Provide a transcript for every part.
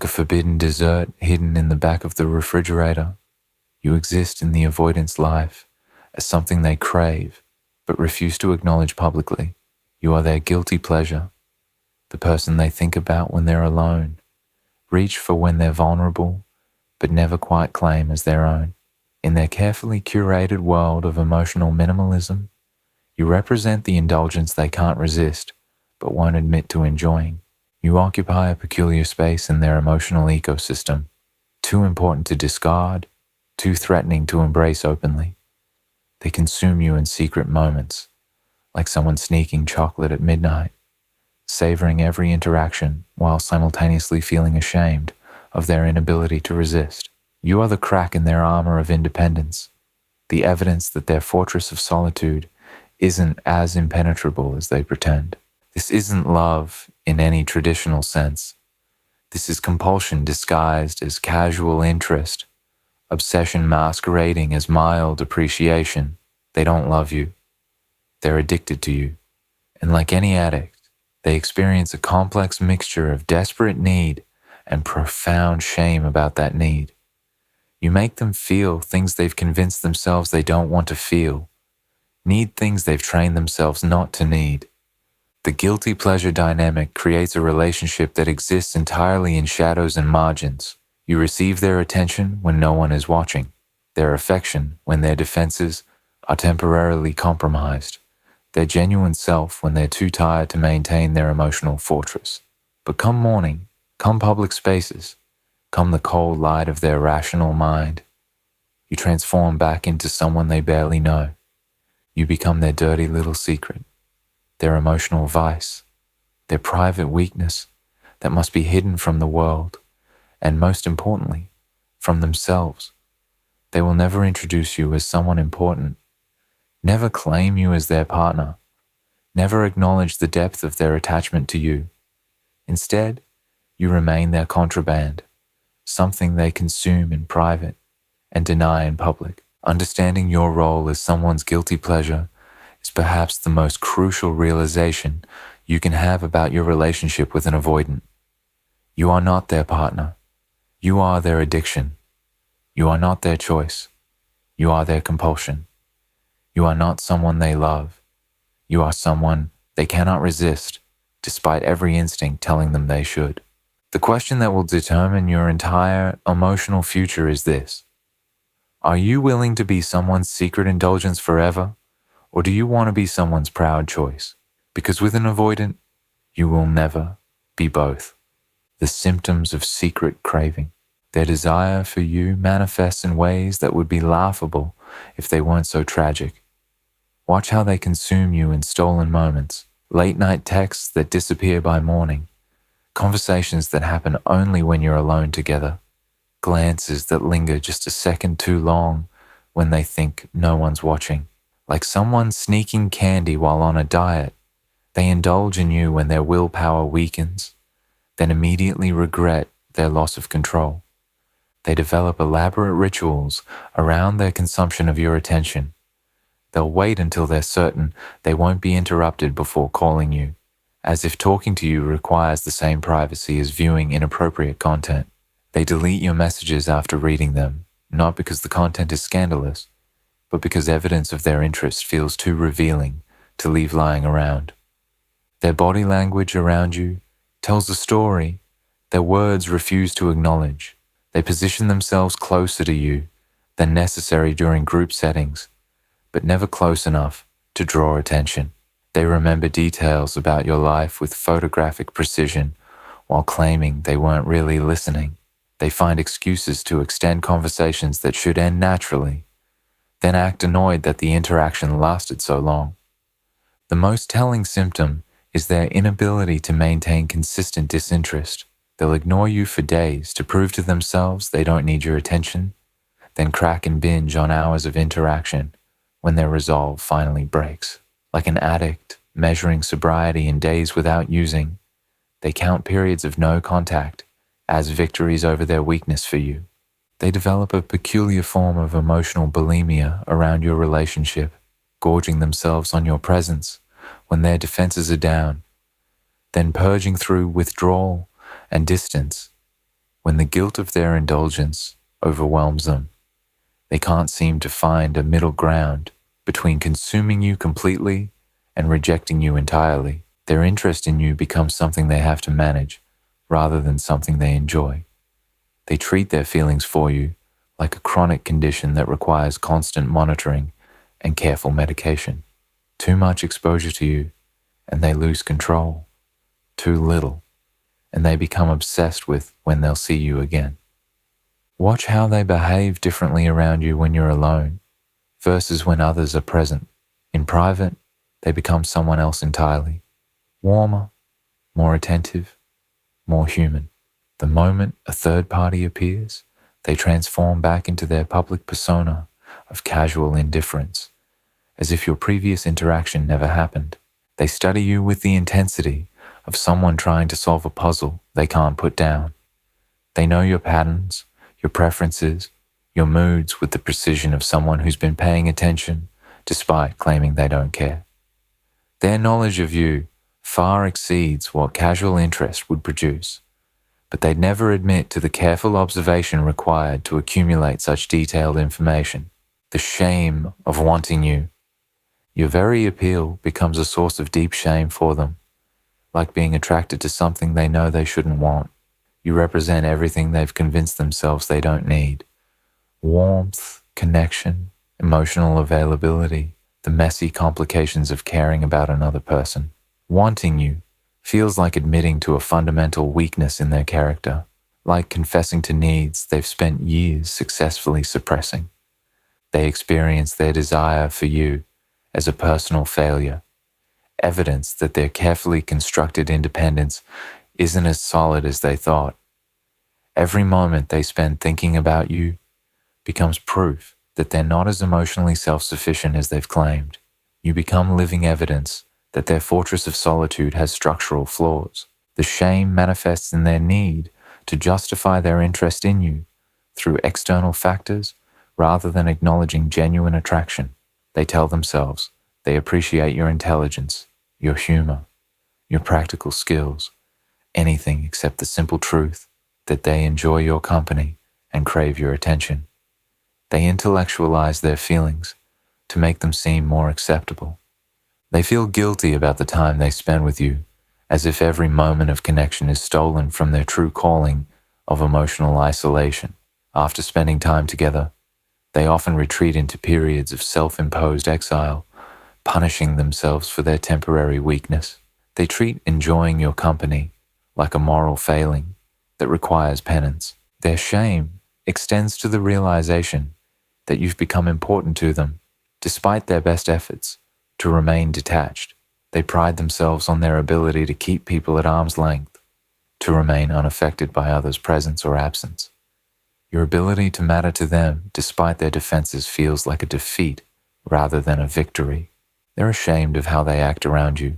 Like a forbidden dessert hidden in the back of the refrigerator, you exist in the avoidance life as something they crave but refuse to acknowledge publicly. You are their guilty pleasure, the person they think about when they're alone, reach for when they're vulnerable, but never quite claim as their own. In their carefully curated world of emotional minimalism, you represent the indulgence they can't resist, but won't admit to enjoying. You occupy a peculiar space in their emotional ecosystem, too important to discard, too threatening to embrace openly. They consume you in secret moments, like someone sneaking chocolate at midnight, savoring every interaction while simultaneously feeling ashamed of their inability to resist. You are the crack in their armor of independence, the evidence that their fortress of solitude isn't as impenetrable as they pretend. This isn't love in any traditional sense. This is compulsion disguised as casual interest, obsession masquerading as mild appreciation. They don't love you. They're addicted to you. And like any addict, they experience a complex mixture of desperate need and profound shame about that need. You make them feel things they've convinced themselves they don't want to feel, need things they've trained themselves not to need. The guilty pleasure dynamic creates a relationship that exists entirely in shadows and margins. You receive their attention when no one is watching, their affection when their defenses are temporarily compromised, their genuine self when they're too tired to maintain their emotional fortress. But come morning, come public spaces, come the cold light of their rational mind, you transform back into someone they barely know. You become their dirty little secret, their emotional vice, their private weakness that must be hidden from the world, and most importantly, from themselves. They will never introduce you as someone important, never claim you as their partner, never acknowledge the depth of their attachment to you. Instead, you remain their contraband, something they consume in private and deny in public. Understanding your role as someone's guilty pleasure is perhaps the most crucial realization you can have about your relationship with an avoidant. You are not their partner. You are their addiction. You are not their choice. You are their compulsion. You are not someone they love. You are someone they cannot resist, despite every instinct telling them they should. The question that will determine your entire emotional future is this: are you willing to be someone's secret indulgence forever, or do you want to be someone's proud choice? Because with an avoidant, you will never be both. The symptoms of secret craving. Their desire for you manifests in ways that would be laughable if they weren't so tragic. Watch how they consume you in stolen moments, late-night texts that disappear by morning, conversations that happen only when you're alone together, glances that linger just a second too long when they think no one's watching. Like someone sneaking candy while on a diet, they indulge in you when their willpower weakens, then immediately regret their loss of control. They develop elaborate rituals around their consumption of your attention. They'll wait until they're certain they won't be interrupted before calling you, as if talking to you requires the same privacy as viewing inappropriate content. They delete your messages after reading them, not because the content is scandalous, but because evidence of their interest feels too revealing to leave lying around. Their body language around you tells a story their words refuse to acknowledge. They position themselves closer to you than necessary during group settings, but never close enough to draw attention. They remember details about your life with photographic precision while claiming they weren't really listening. They find excuses to extend conversations that should end naturally, then act annoyed that the interaction lasted so long. The most telling symptom is their inability to maintain consistent disinterest. They'll ignore you for days to prove to themselves they don't need your attention, then crack and binge on hours of interaction when their resolve finally breaks. Like an addict measuring sobriety in days without using, they count periods of no contact as victories over their weakness for you. They develop a peculiar form of emotional bulimia around your relationship, gorging themselves on your presence when their defenses are down, then purging through withdrawal and distance When the guilt of their indulgence overwhelms them, they can't seem to find a middle ground between consuming you completely and rejecting you entirely. Their interest in you becomes something they have to manage rather than something they enjoy. They treat their feelings for you like a chronic condition that requires constant monitoring and careful medication. Too much exposure to you, and they lose control. Too little, and they become obsessed with when they'll see you again. Watch how they behave differently around you when you're alone versus when others are present. In private, they become someone else entirely. Warmer, more attentive, more human. The moment a third party appears, they transform back into their public persona of casual indifference, as if your previous interaction never happened. They study you with the intensity of someone trying to solve a puzzle they can't put down. They know your patterns, your preferences, your moods with the precision of someone who's been paying attention despite claiming they don't care. Their knowledge of you far exceeds what casual interest would produce, but they'd never admit to the careful observation required to accumulate such detailed information. The shame of wanting you. Your very appeal becomes a source of deep shame for them, like being attracted to something they know they shouldn't want. You represent everything they've convinced themselves they don't need. Warmth, connection, emotional availability, the messy complications of caring about another person. Wanting you feels like admitting to a fundamental weakness in their character, like confessing to needs they've spent years successfully suppressing. They experience their desire for you as a personal failure, evidence that their carefully constructed independence isn't as solid as they thought. Every moment they spend thinking about you becomes proof that they're not as emotionally self-sufficient as they've claimed. You become living evidence that their fortress of solitude has structural flaws. The shame manifests in their need to justify their interest in you through external factors rather than acknowledging genuine attraction. They tell themselves they appreciate your intelligence, your humor, your practical skills, anything except the simple truth that they enjoy your company and crave your attention. They intellectualize their feelings to make them seem more acceptable. They feel guilty about the time they spend with you, as if every moment of connection is stolen from their true calling of emotional isolation. After spending time together, they often retreat into periods of self-imposed exile, punishing themselves for their temporary weakness. They treat enjoying your company like a moral failing that requires penance. Their shame extends to the realization that you've become important to them, despite their best efforts to remain detached. They pride themselves on their ability to keep people at arm's length, to remain unaffected by others' presence or absence. Your ability to matter to them despite their defenses feels like a defeat rather than a victory. They're ashamed of how they act around you.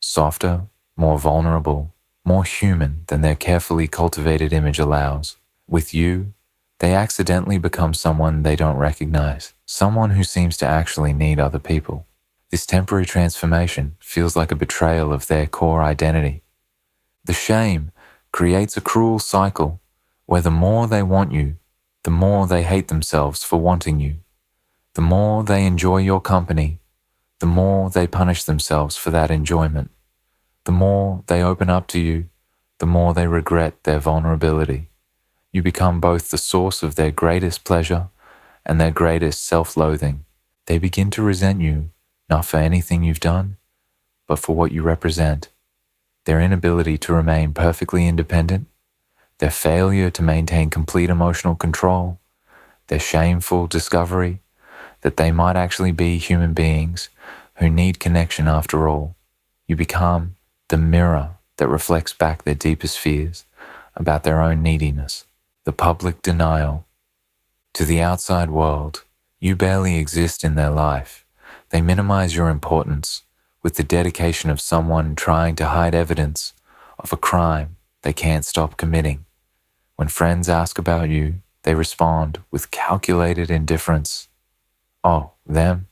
Softer, more vulnerable, more human than their carefully cultivated image allows. With you, they accidentally become someone they don't recognize, someone who seems to actually need other people. This temporary transformation feels like a betrayal of their core identity. The shame creates a cruel cycle where the more they want you, the more they hate themselves for wanting you. The more they enjoy your company, the more they punish themselves for that enjoyment. The more they open up to you, the more they regret their vulnerability. You become both the source of their greatest pleasure and their greatest self-loathing. They begin to resent you, not for anything you've done, but for what you represent. Their inability to remain perfectly independent, their failure to maintain complete emotional control, their shameful discovery that they might actually be human beings who need connection after all. You become the mirror that reflects back their deepest fears about their own neediness, the public denial. To the outside world, you barely exist in their life. They minimize your importance with the dedication of someone trying to hide evidence of a crime they can't stop committing. When friends ask about you, they respond with calculated indifference. Oh, them?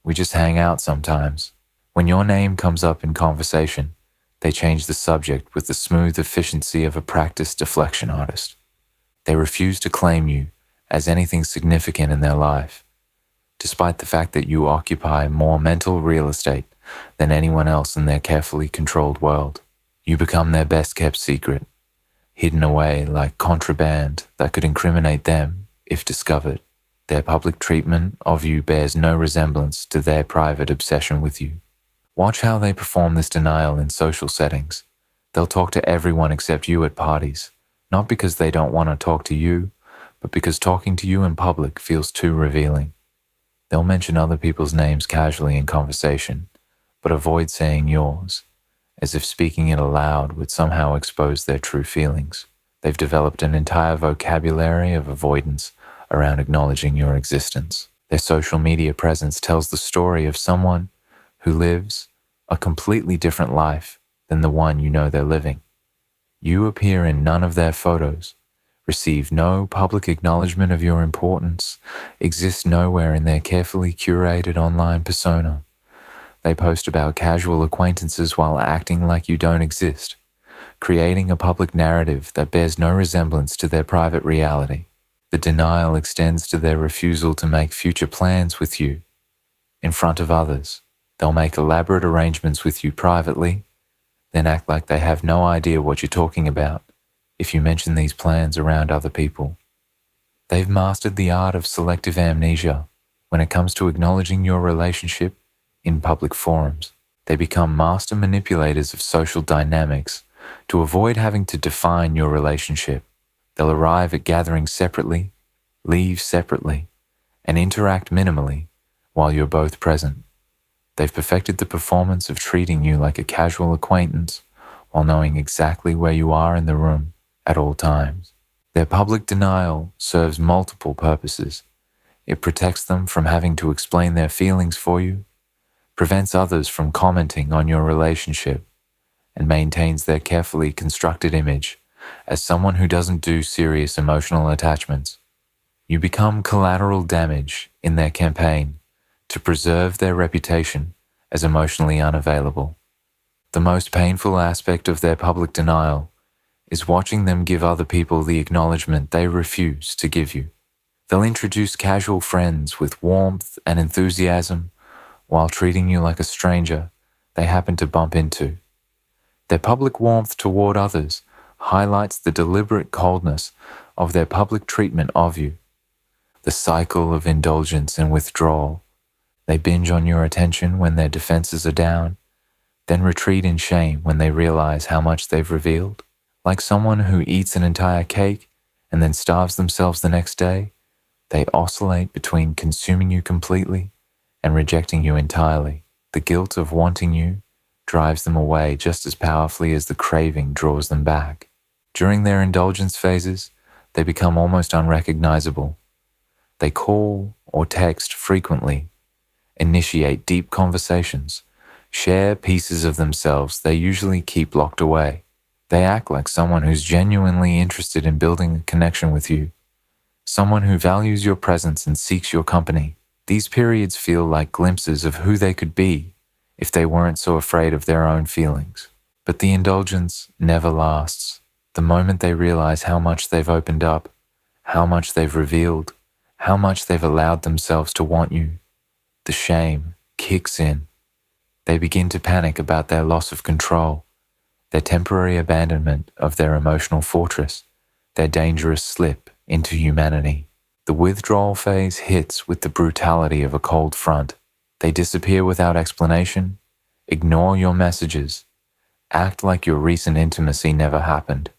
We just hang out sometimes. When your name comes up in conversation, They change the subject with the smooth efficiency of a practiced deflection artist. They refuse to claim you as anything significant in their life, despite the fact that you occupy more mental real estate than anyone else in their carefully controlled world. You become their best-kept secret, hidden away like contraband that could incriminate them if discovered. Their public treatment of you bears no resemblance to their private obsession with you. Watch how they perform this denial in social settings. They'll talk to everyone except you at parties, not because they don't want to talk to you, but because talking to you in public feels too revealing. They'll mention other people's names casually in conversation, but avoid saying yours, as if speaking it aloud would somehow expose their true feelings. They've developed an entire vocabulary of avoidance around acknowledging your existence. Their social media presence tells the story of someone who lives a completely different life than the one you know they're living. You appear in none of their photos, receive no public acknowledgement of your importance, exist nowhere in their carefully curated online persona. They post about casual acquaintances while acting like you don't exist, creating a public narrative that bears no resemblance to their private reality. The denial extends to their refusal to make future plans with you. In front of others, they'll make elaborate arrangements with you privately, then act like they have no idea what you're talking about if you mention these plans around other people. They've mastered the art of selective amnesia when it comes to acknowledging your relationship in public forums. They become master manipulators of social dynamics to avoid having to define your relationship. They'll arrive at gatherings separately, leave separately, and interact minimally while you're both present. They've perfected the performance of treating you like a casual acquaintance while knowing exactly where you are in the room at all times. Their public denial serves multiple purposes. It protects them from having to explain their feelings for you, prevents others from commenting on your relationship, and maintains their carefully constructed image as someone who doesn't do serious emotional attachments. You become collateral damage in their campaign to preserve their reputation as emotionally unavailable. The most painful aspect of their public denial is watching them give other people the acknowledgement they refuse to give you. They'll introduce casual friends with warmth and enthusiasm while treating you like a stranger they happen to bump into. Their public warmth toward others highlights the deliberate coldness of their public treatment of you. The cycle of indulgence and withdrawal. They binge on your attention when their defenses are down, then retreat in shame when they realize how much they've revealed. Like someone who eats an entire cake and then starves themselves the next day, they oscillate between consuming you completely and rejecting you entirely. The guilt of wanting you drives them away just as powerfully as the craving draws them back. During their indulgence phases, they become almost unrecognizable. They call or text frequently, initiate deep conversations, share pieces of themselves they usually keep locked away. They act like someone who's genuinely interested in building a connection with you, someone who values your presence and seeks your company. These periods feel like glimpses of who they could be if they weren't so afraid of their own feelings. But the indulgence never lasts. The moment they realize how much they've opened up, how much they've revealed, how much they've allowed themselves to want you, the shame kicks in. They begin to panic about their loss of control, their temporary abandonment of their emotional fortress, their dangerous slip into humanity. The withdrawal phase hits with the brutality of a cold front. They disappear without explanation, ignore your messages, act like your recent intimacy never happened.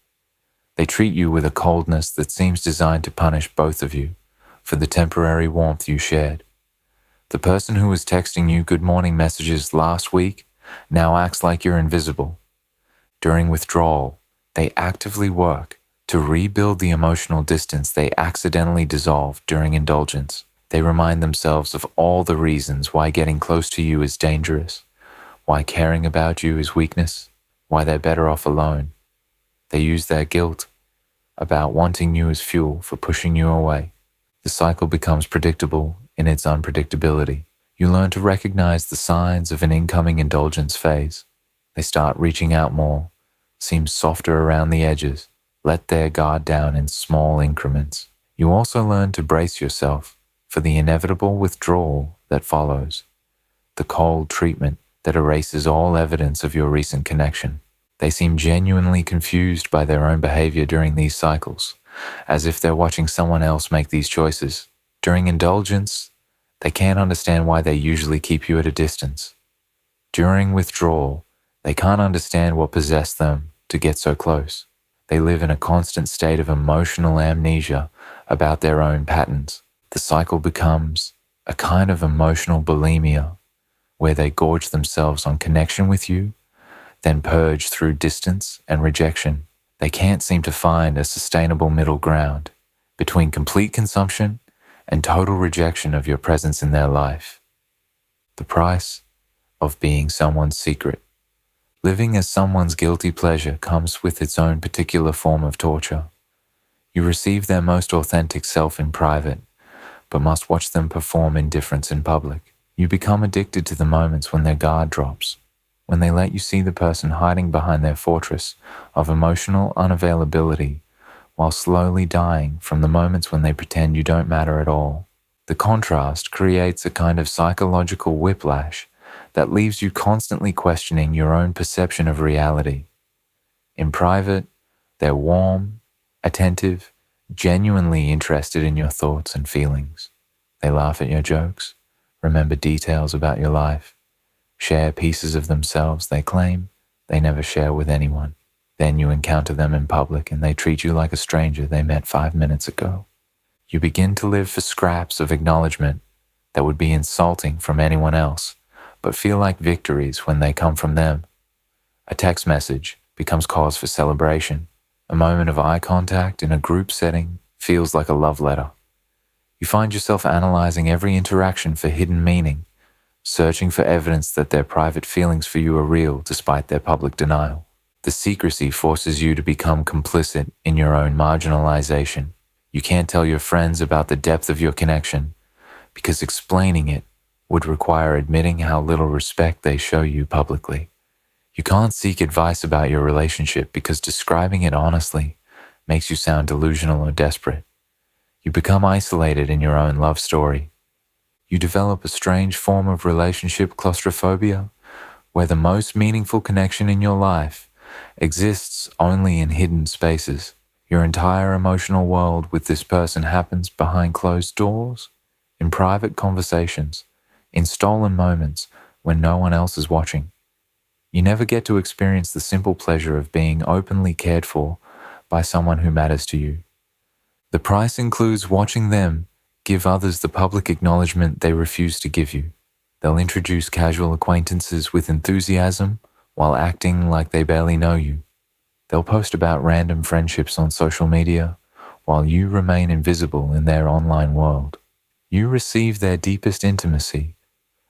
They treat you with a coldness that seems designed to punish both of you for the temporary warmth you shared. The person who was texting you good morning messages last week now acts like you're invisible. During withdrawal, they actively work to rebuild the emotional distance they accidentally dissolved during indulgence. They remind themselves of all the reasons why getting close to you is dangerous, why caring about you is weakness, why they're better off alone. They use their guilt about wanting you as fuel for pushing you away. The cycle becomes predictable in its unpredictability. You learn to recognize the signs of an incoming indulgence phase. They start reaching out more, seem softer around the edges, let their guard down in small increments. You also learn to brace yourself for the inevitable withdrawal that follows, the cold treatment that erases all evidence of your recent connection. They seem genuinely confused by their own behavior during these cycles, as if they're watching someone else make these choices. During indulgence, they can't understand why they usually keep you at a distance. During withdrawal, they can't understand what possessed them to get so close. They live in a constant state of emotional amnesia about their own patterns. The cycle becomes a kind of emotional bulimia, where they gorge themselves on connection with you, then purge through distance and rejection. They can't seem to find a sustainable middle ground between complete consumption and total rejection of your presence in their life. The price of being someone's secret. Living as someone's guilty pleasure comes with its own particular form of torture. You receive their most authentic self in private, but must watch them perform indifference in public. You become addicted to the moments when their guard drops, when they let you see the person hiding behind their fortress of emotional unavailability while slowly dying from the moments when they pretend you don't matter at all. The contrast creates a kind of psychological whiplash that leaves you constantly questioning your own perception of reality. In private, they're warm, attentive, genuinely interested in your thoughts and feelings. They laugh at your jokes, remember details about your life, share pieces of themselves they claim they never share with anyone. Then you encounter them in public and they treat you like a stranger they met 5 minutes ago. You begin to live for scraps of acknowledgement that would be insulting from anyone else, but feel like victories when they come from them. A text message becomes cause for celebration. A moment of eye contact in a group setting feels like a love letter. You find yourself analyzing every interaction for hidden meaning, searching for evidence that their private feelings for you are real despite their public denial. The secrecy forces you to become complicit in your own marginalization. You can't tell your friends about the depth of your connection because explaining it would require admitting how little respect they show you publicly. You can't seek advice about your relationship because describing it honestly makes you sound delusional or desperate. You become isolated in your own love story. You develop a strange form of relationship claustrophobia, where the most meaningful connection in your life exists only in hidden spaces. Your entire emotional world with this person happens behind closed doors, in private conversations, in stolen moments when no one else is watching. You never get to experience the simple pleasure of being openly cared for by someone who matters to you. The price includes watching them give others the public acknowledgement they refuse to give you. They'll introduce casual acquaintances with enthusiasm while acting like they barely know you. They'll post about random friendships on social media while you remain invisible in their online world. You receive their deepest intimacy,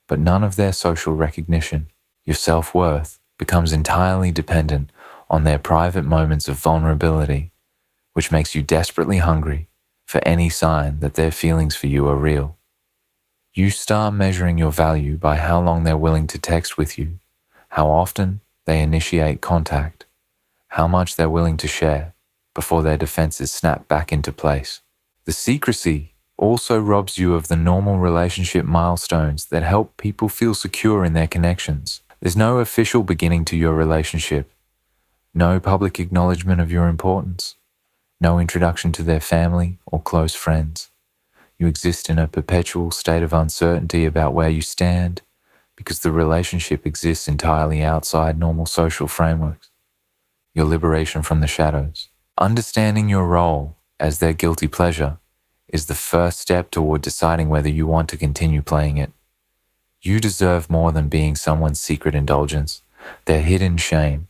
but none of their social recognition. Your self-worth becomes entirely dependent on their private moments of vulnerability, which makes you desperately hungry for any sign that their feelings for you are real. You start measuring your value by how long they're willing to text with you, how often they initiate contact, how much they're willing to share before their defenses snap back into place. The secrecy also robs you of the normal relationship milestones that help people feel secure in their connections. There's no official beginning to your relationship, no public acknowledgement of your importance, no introduction to their family or close friends. You exist in a perpetual state of uncertainty about where you stand because the relationship exists entirely outside normal social frameworks. Your liberation from the shadows. Understanding your role as their guilty pleasure is the first step toward deciding whether you want to continue playing it. You deserve more than being someone's secret indulgence, their hidden shame,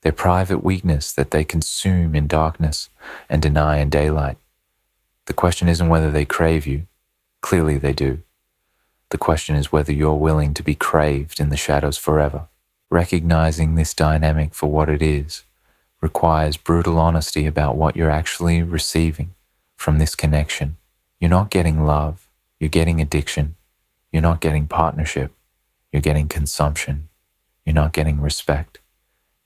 their private weakness that they consume in darkness and deny in daylight. The question isn't whether they crave you. Clearly they do. The question is whether you're willing to be craved in the shadows forever. Recognizing this dynamic for what it is requires brutal honesty about what you're actually receiving from this connection. You're not getting love, you're getting addiction. You're not getting partnership, you're getting consumption. You're not getting respect,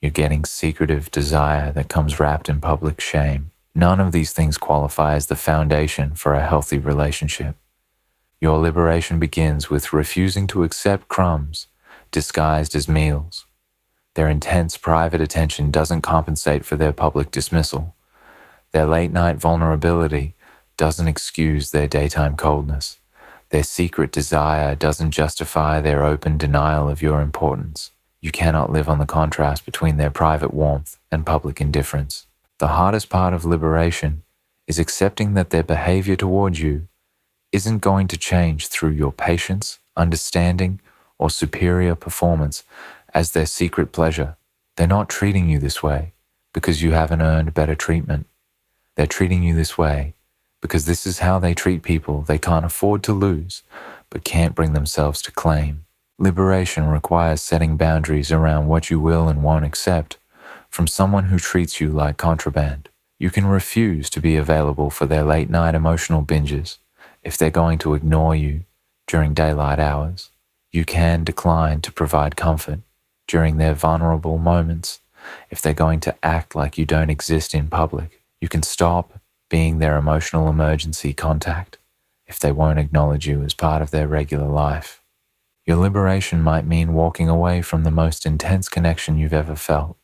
You're getting secretive desire that comes wrapped in public shame. None of these things qualify as the foundation for a healthy relationship. Your liberation begins with refusing to accept crumbs disguised as meals. Their intense private attention doesn't compensate for their public dismissal. Their late-night vulnerability doesn't excuse their daytime coldness. Their secret desire doesn't justify their open denial of your importance. You cannot live on the contrast between their private warmth and public indifference. The hardest part of liberation is accepting that their behavior towards you isn't going to change through your patience, understanding, or superior performance as their secret pleasure. They're not treating you this way because you haven't earned better treatment. They're treating you this way because this is how they treat people they can't afford to lose but can't bring themselves to claim. Liberation requires setting boundaries around what you will and won't accept from someone who treats you like contraband. You can refuse to be available for their late-night emotional binges if they're going to ignore you during daylight hours. You can decline to provide comfort during their vulnerable moments if they're going to act like you don't exist in public. You can stop being their emotional emergency contact if they won't acknowledge you as part of their regular life. Your liberation might mean walking away from the most intense connection you've ever felt,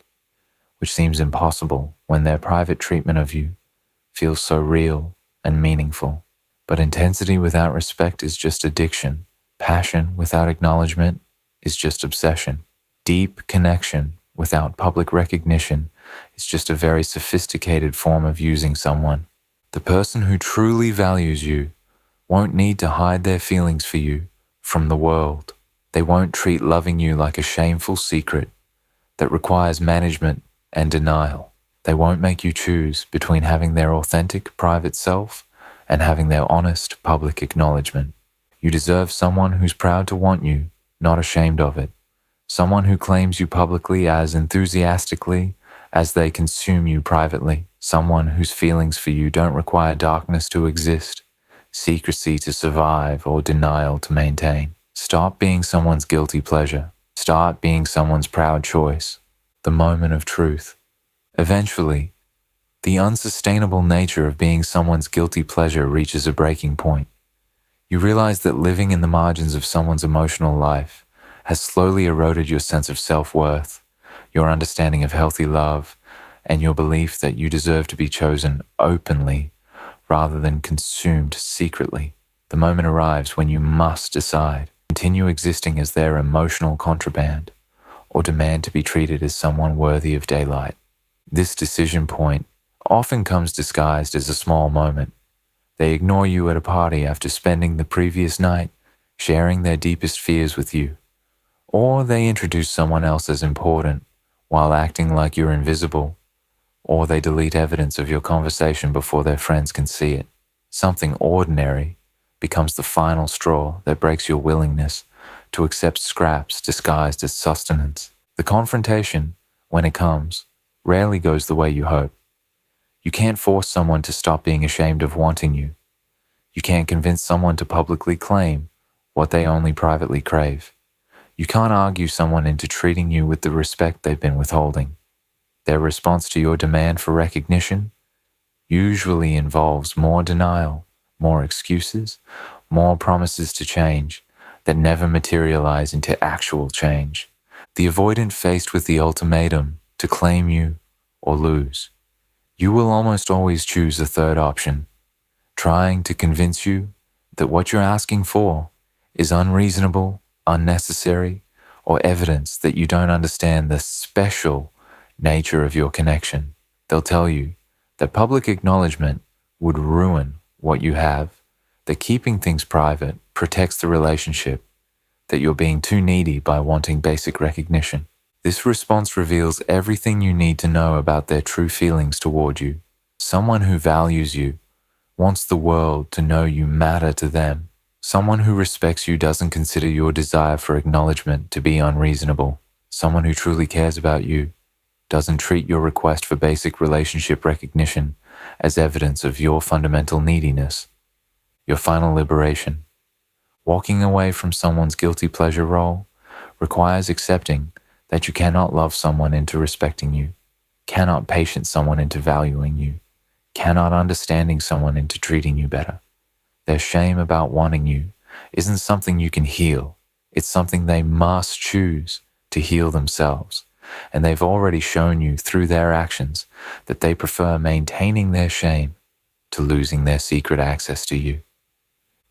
which seems impossible when their private treatment of you feels so real and meaningful. But intensity without respect is just addiction. Passion without acknowledgement is just obsession. Deep connection without public recognition is just a very sophisticated form of using someone. The person who truly values you won't need to hide their feelings for you from the world. They won't treat loving you like a shameful secret that requires management and denial. They won't make you choose between having their authentic private self and having their honest public acknowledgement. You deserve someone who's proud to want you, not ashamed of it. Someone who claims you publicly as enthusiastically as they consume you privately. Someone whose feelings for you don't require darkness to exist, secrecy to survive, or denial to maintain. Stop being someone's guilty pleasure. Start being someone's proud choice. The moment of truth. Eventually, the unsustainable nature of being someone's guilty pleasure reaches a breaking point. You realize that living in the margins of someone's emotional life has slowly eroded your sense of self-worth, your understanding of healthy love, and your belief that you deserve to be chosen openly rather than consumed secretly. The moment arrives when you must decide, continue existing as their emotional contraband, or demand to be treated as someone worthy of daylight. This decision point often comes disguised as a small moment. They ignore you at a party after spending the previous night sharing their deepest fears with you. Or they introduce someone else as important while acting like you're invisible. Or they delete evidence of your conversation before their friends can see it. Something ordinary becomes the final straw that breaks your willingness to accept scraps disguised as sustenance. The confrontation, when it comes, rarely goes the way you hope. You can't force someone to stop being ashamed of wanting you. You can't convince someone to publicly claim what they only privately crave. You can't argue someone into treating you with the respect they've been withholding. Their response to your demand for recognition usually involves more denial, more excuses, more promises to change that never materialize into actual change. The avoidant faced with the ultimatum to claim you or lose. You will almost always choose a third option, trying to convince you that what you're asking for is unreasonable, unnecessary, or evidence that you don't understand the special nature of your connection. They'll tell you that public acknowledgement would ruin what you have, that keeping things private protects the relationship, that you're being too needy by wanting basic recognition. This response reveals everything you need to know about their true feelings toward you. Someone who values you wants the world to know you matter to them. Someone who respects you doesn't consider your desire for acknowledgement to be unreasonable. Someone who truly cares about you doesn't treat your request for basic relationship recognition as evidence of your fundamental neediness. Your final liberation. Walking away from someone's guilty pleasure role requires accepting that you cannot love someone into respecting you, cannot patience someone into valuing you, cannot understanding someone into treating you better. Their shame about wanting you isn't something you can heal. It's something they must choose to heal themselves. And they've already shown you through their actions that they prefer maintaining their shame to losing their secret access to you.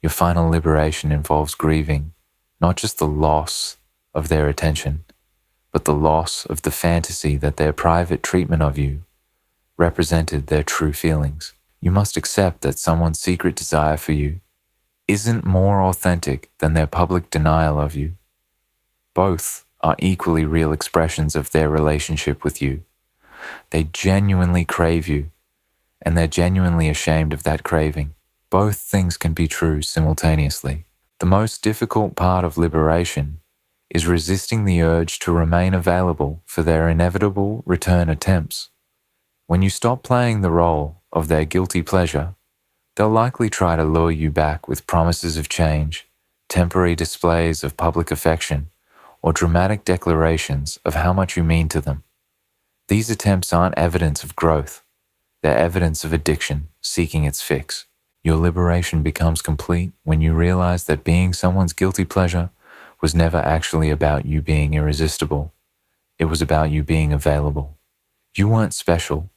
Your final liberation involves grieving not just the loss of their attention, but the loss of the fantasy that their private treatment of you represented their true feelings. You must accept that someone's secret desire for you isn't more authentic than their public denial of you. Both are equally real expressions of their relationship with you. They genuinely crave you, and they're genuinely ashamed of that craving. Both things can be true simultaneously. The most difficult part of liberation is resisting the urge to remain available for their inevitable return attempts. When you stop playing the role of their guilty pleasure, they'll likely try to lure you back with promises of change, temporary displays of public affection, or dramatic declarations of how much you mean to them. These attempts aren't evidence of growth. They're evidence of addiction seeking its fix. Your liberation becomes complete when you realize that being someone's guilty pleasure was never actually about you being irresistible. It was about you being available. You weren't special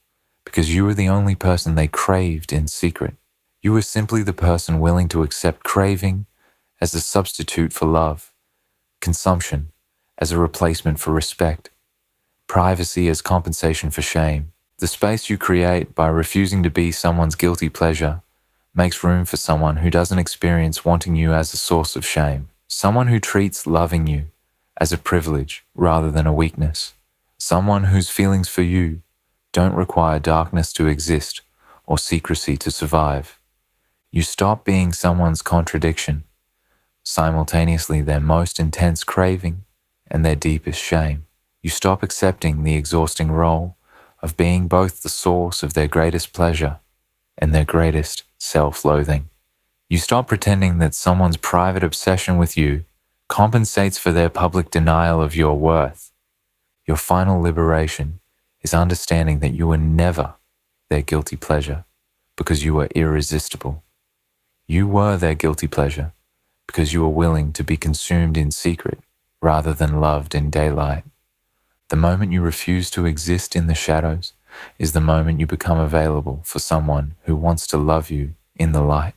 because you were the only person they craved in secret. You were simply the person willing to accept craving as a substitute for love, consumption as a replacement for respect, privacy as compensation for shame. The space you create by refusing to be someone's guilty pleasure makes room for someone who doesn't experience wanting you as a source of shame, someone who treats loving you as a privilege rather than a weakness, someone whose feelings for you don't require darkness to exist or secrecy to survive. You stop being someone's contradiction, simultaneously their most intense craving and their deepest shame. You stop accepting the exhausting role of being both the source of their greatest pleasure and their greatest self-loathing. You stop pretending that someone's private obsession with you compensates for their public denial of your worth. Your final liberation is understanding that you were never their guilty pleasure because you were irresistible. You were their guilty pleasure because you were willing to be consumed in secret rather than loved in daylight. The moment you refuse to exist in the shadows is the moment you become available for someone who wants to love you in the light.